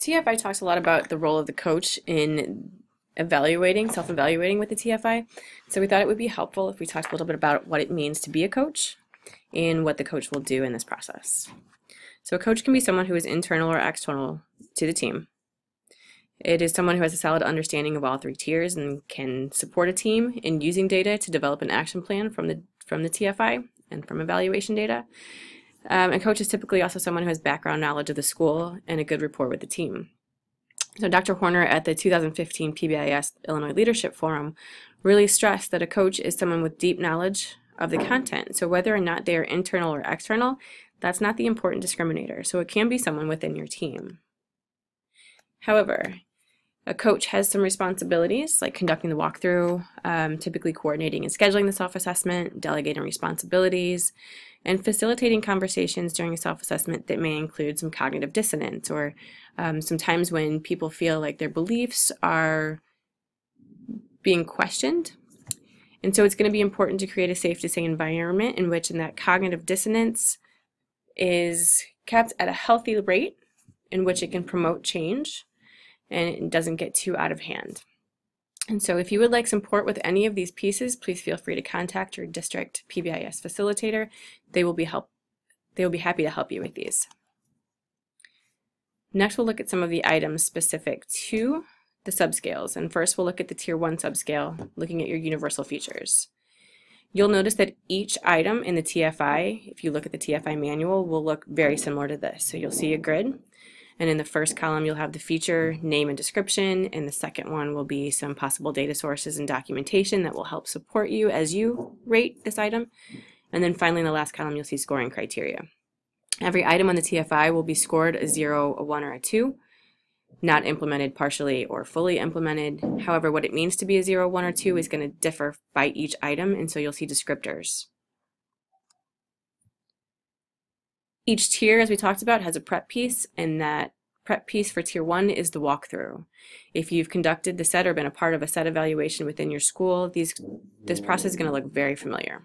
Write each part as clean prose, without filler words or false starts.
TFI talks a lot about the role of the coach in self-evaluating with the TFI. So we thought it would be helpful if we talked a little bit about what it means to be a coach and what the coach will do in this process. So a coach can be someone who is internal or external to the team. It is someone who has a solid understanding of all three tiers and can support a team in using data to develop an action plan from the TFI and from evaluation data. A coach is typically also someone who has background knowledge of the school and a good rapport with the team. So Dr. Horner at the 2015 PBIS Illinois Leadership Forum really stressed that a coach is someone with deep knowledge of the content. So whether or not they are internal or external, that's not the important discriminator. So it can be someone within your team. However, a coach has some responsibilities like conducting the walkthrough, typically coordinating and scheduling the self-assessment, delegating responsibilities, and facilitating conversations during a self-assessment that may include some cognitive dissonance or sometimes when people feel like their beliefs are being questioned. And so it's going to be important to create a safe to say environment in which that cognitive dissonance is kept at a healthy rate in which it can promote change and it doesn't get too out of hand. And so if you would like support with any of these pieces, please feel free to contact your district PBIS facilitator. They will be happy to help you with these. Next, we'll look at some of the items specific to the subscales. And first, we'll look at the Tier 1 subscale, looking at your universal features. You'll notice that each item in the TFI, if you look at the TFI manual, will look very similar to this. So you'll see a grid. And in the first column, you'll have the feature, name, and description. And the second one will be some possible data sources and documentation that will help support you as you rate this item. And then finally, in the last column, you'll see scoring criteria. Every item on the TFI will be scored a 0, a 1, or a 2, not implemented partially or fully implemented. However, what it means to be a 0, 1, or 2 is going to differ by each item, and so you'll see descriptors. Each tier, as we talked about, has a prep piece, and that prep piece for Tier 1 is the walkthrough. If you've conducted the set or been a part of a set evaluation within your school, this process is going to look very familiar.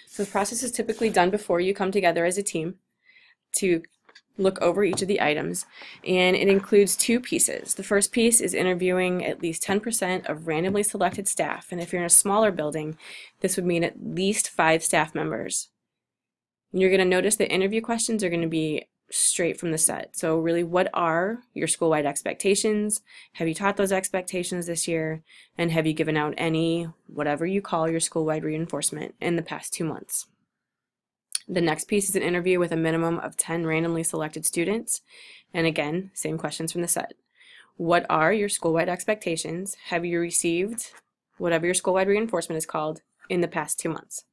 So the process is typically done before you come together as a team to look over each of the items, and it includes two pieces. The first piece is interviewing at least 10% of randomly selected staff, and if you're in a smaller building, this would mean at least 5 staff members. You're going to notice that interview questions are going to be straight from the set. So really, what are your school-wide expectations? Have you taught those expectations this year? And have you given out any, whatever you call your school-wide reinforcement in the past 2 months? The next piece is an interview with a minimum of 10 randomly selected students. And again, same questions from the set. What are your school-wide expectations? Have you received whatever your school-wide reinforcement is called in the past 2 months?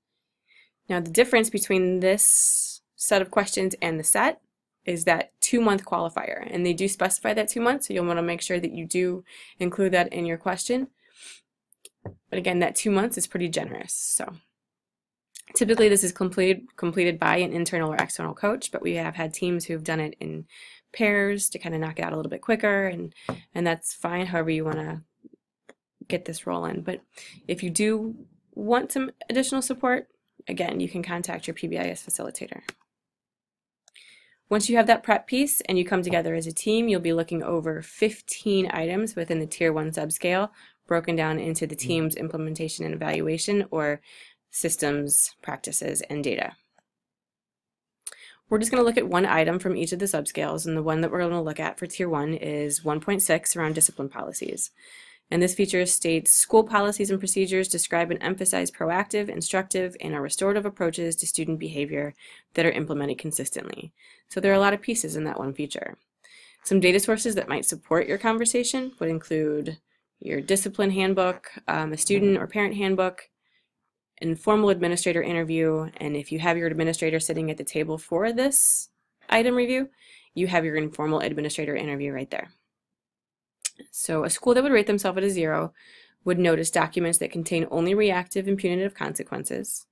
Now, the difference between this set of questions and the set is that 2-month qualifier, and they do specify that 2 months, so you'll want to make sure that you do include that in your question. But again, that 2 months is pretty generous. So typically this is completed by an internal or external coach, but we have had teams who've done it in pairs to kind of knock it out a little bit quicker, and that's fine, however you want to get this rolling. But if you do want some additional support, again, you can contact your PBIS facilitator. Once you have that prep piece and you come together as a team, you'll be looking over 15 items within the Tier 1 subscale, broken down into the team's implementation and evaluation, or systems, practices, and data. We're just going to look at one item from each of the subscales, and the one that we're going to look at for Tier 1 is 1.6 around discipline policies. And this feature states, school policies and procedures describe and emphasize proactive, instructive, and or restorative approaches to student behavior that are implemented consistently. So there are a lot of pieces in that one feature. Some data sources that might support your conversation would include your discipline handbook, a student or parent handbook, an informal administrator interview, and if you have your administrator sitting at the table for this item review, you have your informal administrator interview right there. So a school that would rate themselves at a 0 would notice documents that contain only reactive and punitive consequences.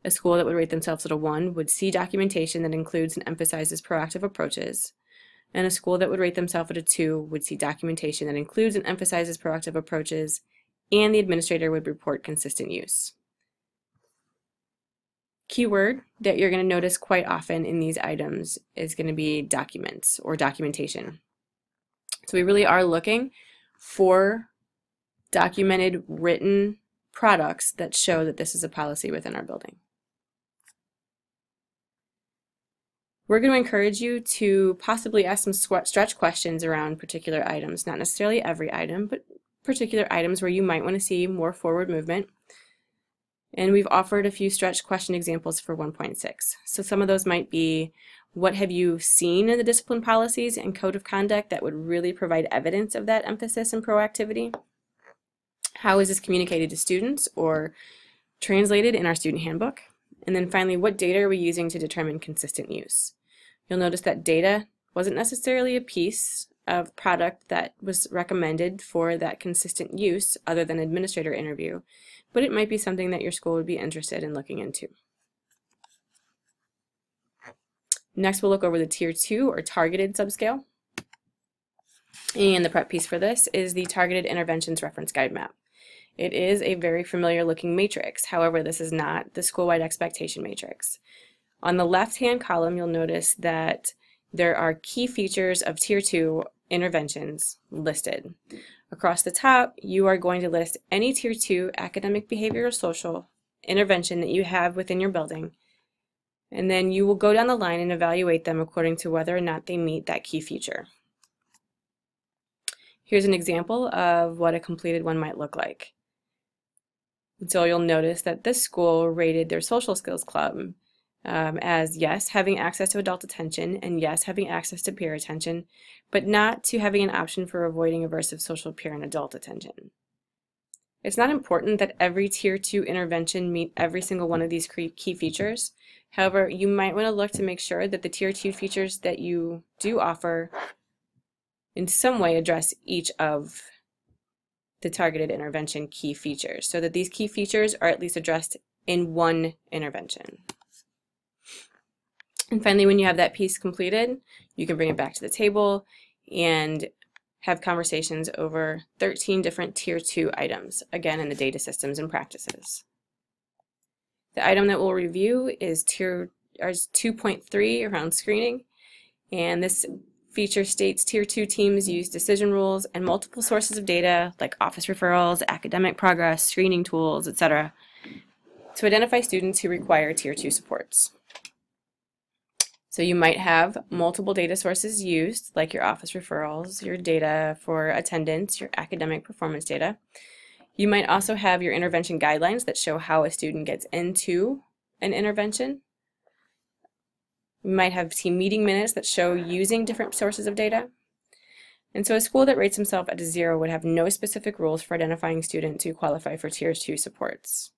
A school that would rate themselves at a 1 would see documentation that includes and emphasizes proactive approaches. And a school that would rate themselves at a 2 would see documentation that includes and emphasizes proactive approaches, and the administrator would report consistent use. Keyword that you're going to notice quite often in these items is going to be documents or documentation. So we really are looking for documented written products that show that this is a policy within our building. We're going to encourage you to possibly ask some stretch questions around particular items, not necessarily every item, but particular items where you might want to see more forward movement. And we've offered a few stretch question examples for 1.6. So some of those might be, what have you seen in the discipline policies and code of conduct that would really provide evidence of that emphasis and proactivity? How is this communicated to students or translated in our student handbook? And then finally, what data are we using to determine consistent use? You'll notice that data wasn't necessarily a piece of product that was recommended for that consistent use other than administrator interview, but it might be something that your school would be interested in looking into. Next, we'll look over the Tier 2 or targeted subscale. And the prep piece for this is the Targeted Interventions Reference Guide Map. It is a very familiar looking matrix. However, this is not the school-wide expectation matrix. On the left-hand column, you'll notice that there are key features of Tier 2 interventions listed. Across the top, you are going to list any Tier 2 academic, behavioral, social intervention that you have within your building, and then you will go down the line and evaluate them according to whether or not they meet that key feature. Here's an example of what a completed one might look like. And so you'll notice that this school rated their social skills club as yes, having access to adult attention, and yes, having access to peer attention, but not to having an option for avoiding aversive social peer and adult attention. It's not important that every Tier 2 intervention meet every single one of these key features. However, you might want to look to make sure that the Tier 2 features that you do offer in some way address each of the targeted intervention key features, so that these key features are at least addressed in one intervention. And finally, when you have that piece completed, you can bring it back to the table and have conversations over 13 different Tier 2 items, again in the data systems and practices. The item that we'll review is 2.3 around screening, and this feature states Tier 2 teams use decision rules and multiple sources of data like office referrals, academic progress, screening tools, etc. to identify students who require Tier 2 supports. So you might have multiple data sources used, like your office referrals, your data for attendance, your academic performance data. You might also have your intervention guidelines that show how a student gets into an intervention. You might have team meeting minutes that show using different sources of data. And so a school that rates himself at a 0 would have no specific rules for identifying students who qualify for Tier 2 supports.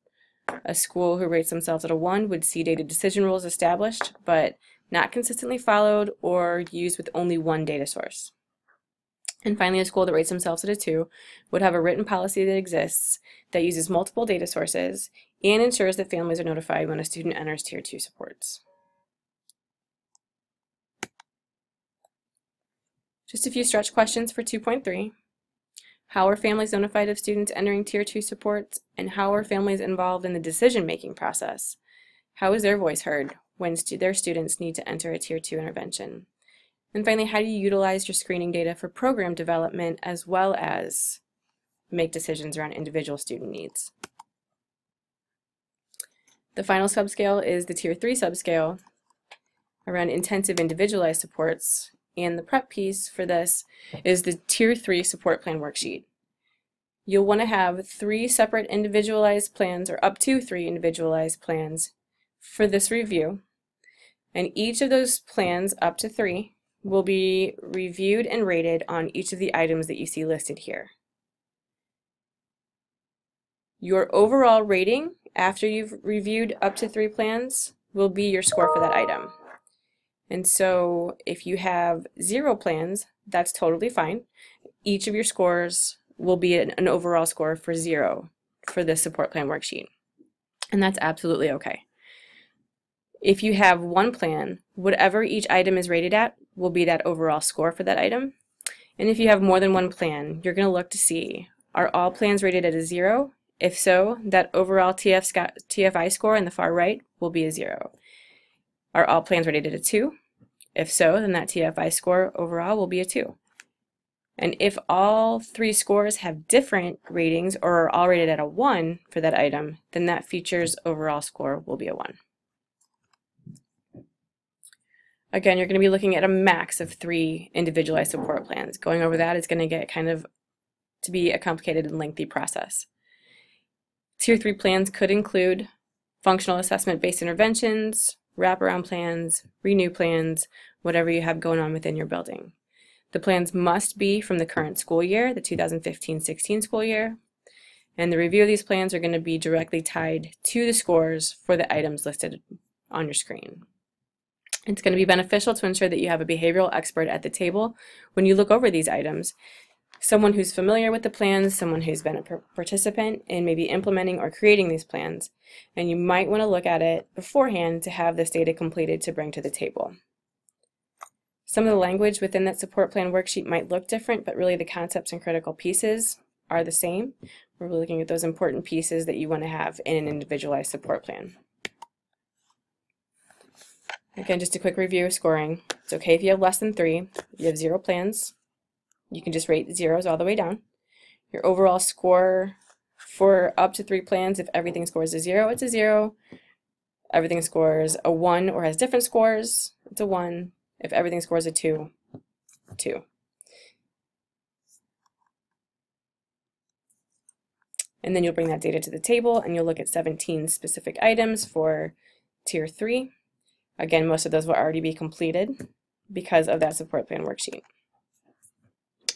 A school who rates themselves at a 1 would see data decision rules established, but not consistently followed or used with only one data source. And finally, a school that rates themselves at a 2 would have a written policy that exists that uses multiple data sources and ensures that families are notified when a student enters Tier 2 supports. Just a few stretch questions for 2.3. How are families notified of students entering Tier 2 supports, and how are families involved in the decision-making process? How is their voice heard when their students need to enter a Tier 2 intervention? And finally, how do you utilize your screening data for program development as well as make decisions around individual student needs? The final subscale is the Tier 3 subscale around intensive individualized supports, and the prep piece for this is the Tier 3 support plan worksheet. You'll want to have 3 separate individualized plans, or up to 3 individualized plans for this review, and each of those plans, up to 3, will be reviewed and rated on each of the items that you see listed here. Your overall rating after you've reviewed up to 3 plans will be your score for that item. And so if you have 0 plans, that's totally fine. Each of your scores will be an overall score for 0 for this support plan worksheet. And that's absolutely okay. If you have 1 plan, whatever each item is rated at will be that overall score for that item. And if you have more than 1 plan, you're going to look to see, are all plans rated at a 0? If so, that overall TFI score in the far right will be a 0. Are all plans rated at a 2? If so, then that TFI score overall will be a 2. And if all three scores have different ratings or are all rated at a 1 for that item, then that feature's overall score will be a 1. Again, you're going to be looking at a max of 3 individualized support plans. Going over that is going to get kind of to be a complicated and lengthy process. Tier 3 plans could include functional assessment-based interventions, wraparound plans, renew plans, whatever you have going on within your building. The plans must be from the current school year, the 2015-16 school year, and the review of these plans are going to be directly tied to the scores for the items listed on your screen. It's going to be beneficial to ensure that you have a behavioral expert at the table when you look over these items, someone who's familiar with the plans, someone who's been a participant in maybe implementing or creating these plans, and you might want to look at it beforehand to have this data completed to bring to the table. Some of the language within that support plan worksheet might look different, but really the concepts and critical pieces are the same. We're looking at those important pieces that you want to have in an individualized support plan. Again, just a quick review of scoring. It's okay if you have less than 3. If you have 0 plans, you can just rate zeros all the way down. Your overall score for up to 3 plans, if everything scores a 0, it's a 0. Everything scores a 1 or has different scores, it's a 1. If everything scores a 2, 2. And then you'll bring that data to the table and you'll look at 17 specific items for Tier 3. Again, most of those will already be completed because of that support plan worksheet.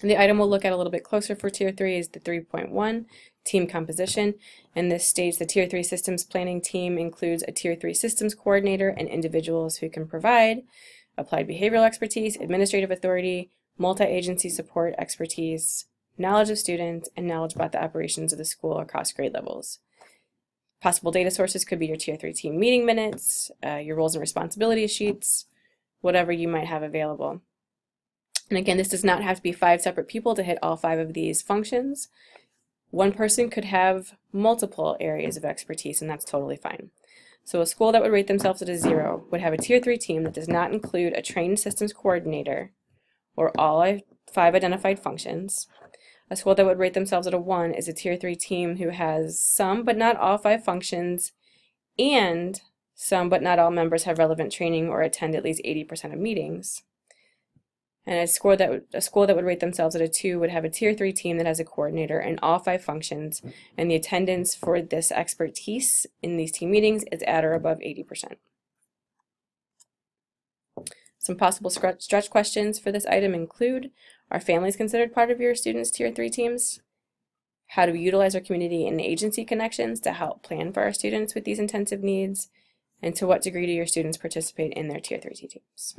And the item we'll look at a little bit closer for Tier 3 is the 3.1, team composition. And this states the Tier 3 systems planning team includes a Tier 3 systems coordinator and individuals who can provide applied behavioral expertise, administrative authority, multi-agency support expertise, knowledge of students, and knowledge about the operations of the school across grade levels. Possible data sources could be your Tier 3 team meeting minutes, your roles and responsibilities sheets, whatever you might have available. And again, this does not have to be 5 separate people to hit all 5 of these functions. One person could have multiple areas of expertise, and that's totally fine. So a school that would rate themselves at a 0 would have a Tier 3 team that does not include a trained systems coordinator or all 5 identified functions. A school that would rate themselves at a 1 is a Tier 3 team who has some but not all 5 functions, and some but not all members have relevant training or attend at least 80% of meetings. And a school that would rate themselves at a 2 would have a Tier 3 team that has a coordinator and all 5 functions, and the attendance for this expertise in these team meetings is at or above 80%. Some possible stretch questions for this item include, are families considered part of your students' Tier 3 teams? How do we utilize our community and agency connections to help plan for our students with these intensive needs? And to what degree do your students participate in their Tier 3 teams?